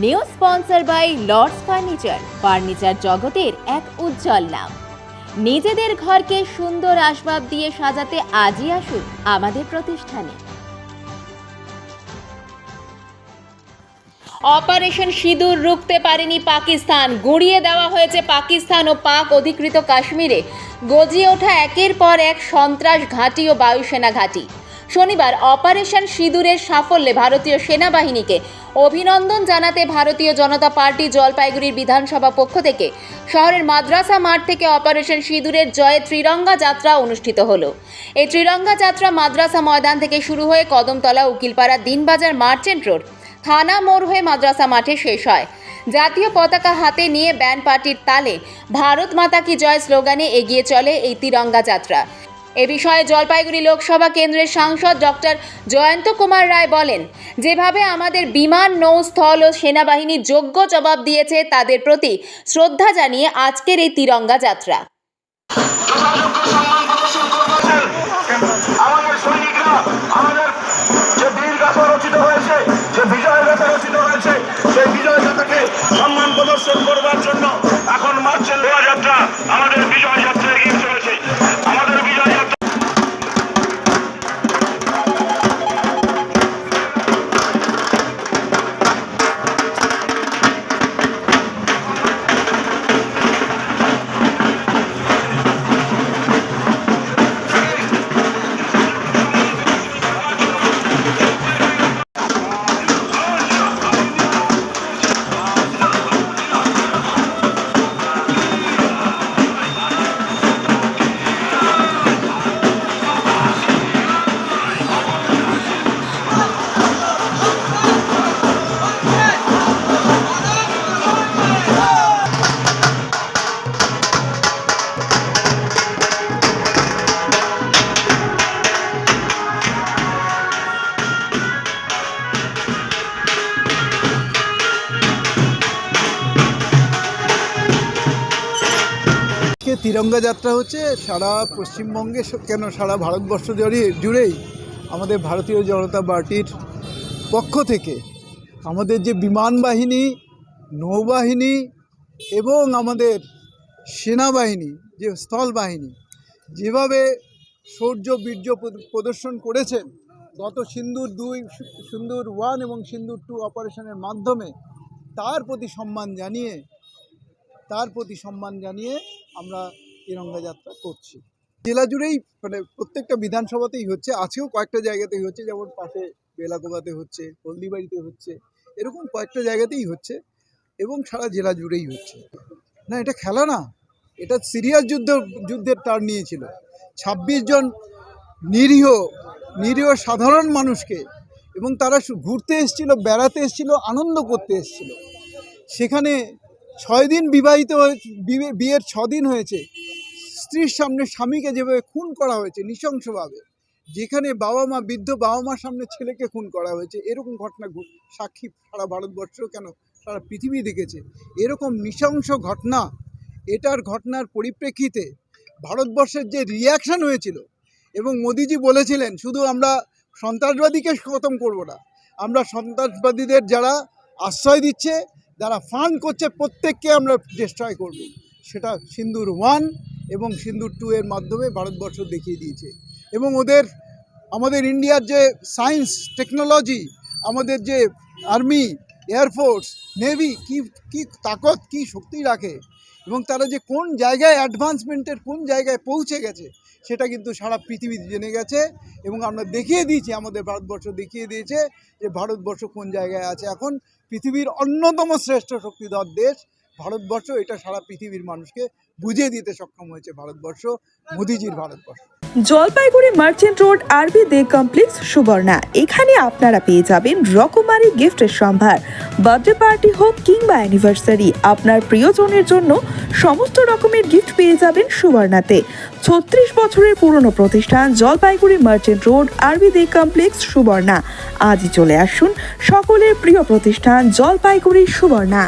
New sponsor by Lords furniture জগতের এক উজ্জ্বল নাম। নিজেদের ঘরকে সুন্দর আসবাব দিয়ে সাজাতে আজই আসুন আমাদের প্রতিষ্ঠানে। অপারেশন সিঁদুর রুখতে পারেনি পাকিস্তান। গুঁড়িয়ে দেওয়া হয়েছে পাকিস্তান ও পাক অধিকৃত কাশ্মীরে গজিয়ে ওঠা একের পর এক সন্ত্রাস ঘাঁটি ও বায়ুসেনা ঘাঁটি। শনিবার অপারেশন সিঁদুরের সাফল্যে ভারতীয় সেনাবাহিনীকে অভিনন্দন জানাতে ভারতীয় জনতা পার্টি জলপাইগুড়ির বিধানসভা পক্ষ থেকে শহরের মাদ্রাসা মাঠ থেকে অপারেশন সিঁদুরের জয়ে ত্রিরঙ্গা যাত্রা অনুষ্ঠিত হলো। এই ত্রিরঙ্গা যাত্রা মাদ্রাসা ময়দান থেকে শুরু হয়ে কদমতলা, উকিলপাড়া, দিনবাজার, মার্চেন্ট রোড, থানা মোড় হয়ে মাদ্রাসা মাঠে শেষ হয়। জাতীয় পতাকা হাতে নিয়ে ব্যান্ড পার্টির তালে ভারত মাতা কি জয় স্লোগানে এগিয়ে চলে এই তিরঙ্গা যাত্রা। এ বিষয়ে জলপাইগুড়ি লোকসভা কেন্দ্রের সাংসদ ডক্টর জয়ন্ত কুমার রায় বলেন, যেভাবে আমাদের বিমান, নৌ, স্থল ও সেনাবাহিনী যোগ্য জবাব দিয়েছে, তাদের প্রতি শ্রদ্ধা জানিয়ে আজকের এই তিরঙ্গা যাত্রা। আমাদের সৈনিকরা আমাদের যে বীর গাথা রচিত হয়েছে, যে বিজয় গাথা রচিত হয়েছে, সেই বিজয় গাথাকে সম্মান প্রদর্শন করবার জন্য এখন মার্চের যাত্রা, আমাদের বিজয় যাত্রা এগিয়ে চলেছে। আমাদের বিজয় যাত্রা তিরঙ্গা যাত্রা হচ্ছে সারা পশ্চিমবঙ্গে কেন সারা ভারতবর্ষ জুড়েই আমাদের ভারতীয় জনতা পার্টির পক্ষ থেকে আমাদের যে বিমান বাহিনী, নৌবাহিনী এবং আমাদের সেনাবাহিনী, যে স্থল বাহিনী যেভাবে শৌর্য বীর্য প্রদর্শন করেছেন গত সিন্দুর 2, সিন্দুর 1 এবং সিন্দুর 2 অপারেশনের মাধ্যমে, তার প্রতি সম্মান জানিয়ে আমরা তিরঙ্গা যাত্রা করছি। জেলা জুড়েই মানে প্রত্যেকটা বিধানসভাতেই হচ্ছে, আজকেও কয়েকটা জায়গাতেই হচ্ছে, যেমন পাশে বেলাগোবাতে হচ্ছে, হলদিবাড়িতে হচ্ছে, এরকম কয়েকটা জায়গাতেই হচ্ছে এবং সারা জেলা জুড়েই হচ্ছে। না, এটা খেলা না, এটা সিরিয়াস যুদ্ধের টার্ন নিয়েছিল। 26 জন নিরীহ সাধারণ মানুষকে, এবং তারা ঘুরতে এসেছিল, বেড়াতে এসেছিল, আনন্দ করতে এসেছিল। সেখানে 6 দিন বিয়ের 6 দিন হয়েছে, স্ত্রীর সামনে স্বামীকে যেভাবে খুন করা হয়েছে নৃশংসভাবে, যেখানে বৃদ্ধ বাবা মার সামনে ছেলেকে খুন করা হয়েছে, এরকম ঘটনা সাক্ষী সারা ভারতবর্ষ কেন সারা পৃথিবী দেখেছে। এরকম নৃশংস ঘটনার পরিপ্রেক্ষিতে ভারতবর্ষের যে রিয়াকশান হয়েছিল, এবং মোদিজি বলেছিলেন শুধু আমরা সন্ত্রাসবাদীকে খতম করব না, আমরা সন্ত্রাসবাদীদের যারা আশ্রয় দিচ্ছে, যারা ফান্ড করছে, প্রত্যেককে আমরা ডিস্ট্রয় করব। সেটা সিন্দুর 1 এবং সিন্দুর 2 এর মাধ্যমে ভারতবর্ষ দেখিয়ে দিয়েছে। এবং আমাদের ইন্ডিয়ার যে সায়েন্স টেকনোলজি, আমাদের যে আর্মি, এয়ারফোর্স, নেভি কি তাকত, কি শক্তি রাখে, এবং তারা যে কোন জায়গায় অ্যাডভান্সমেন্টের কোন জায়গায় পৌঁছে গেছে, সেটা কিন্তু সারা পৃথিবী জেনে গেছে। এবং আমরা দেখিয়ে দিয়েছি, আমাদের ভারতবর্ষ দেখিয়ে দিয়েছে যে ভারতবর্ষ কোন জায়গায় আছে। এখন পৃথিবীর অন্যতম শ্রেষ্ঠ শক্তিধর দেশ ভারতবর্ষ, এটা সারা পৃথিবীর মানুষকে বুঝিয়ে দিতে সক্ষম হয়েছে ভারতবর্ষ, মোদিজির ভারতবর্ষ। জলপাইগুড়ি মার্চেন্ট রোড আরবি দে কমপ্লেক্স সুবর্ণা। এখানে আপনারা পেয়ে যাবেন রকমারি গিফটের সম্ভার। বার্থডে পার্টি হোক কিংবা অ্যানিভার্সারি, আপনার প্রিয়জনের জন্য সমস্ত রকমের গিফট পেয়ে যাবেন সুবর্ণাতে। 36 বছরের পুরনো প্রতিষ্ঠান জলপাইগুড়ি মার্চেন্ট রোড আরবি দে কমপ্লেক্স সুবর্ণা। আজই চলে আসুন সকলের প্রিয় প্রতিষ্ঠান জলপাইগুড়ি সুবর্ণা।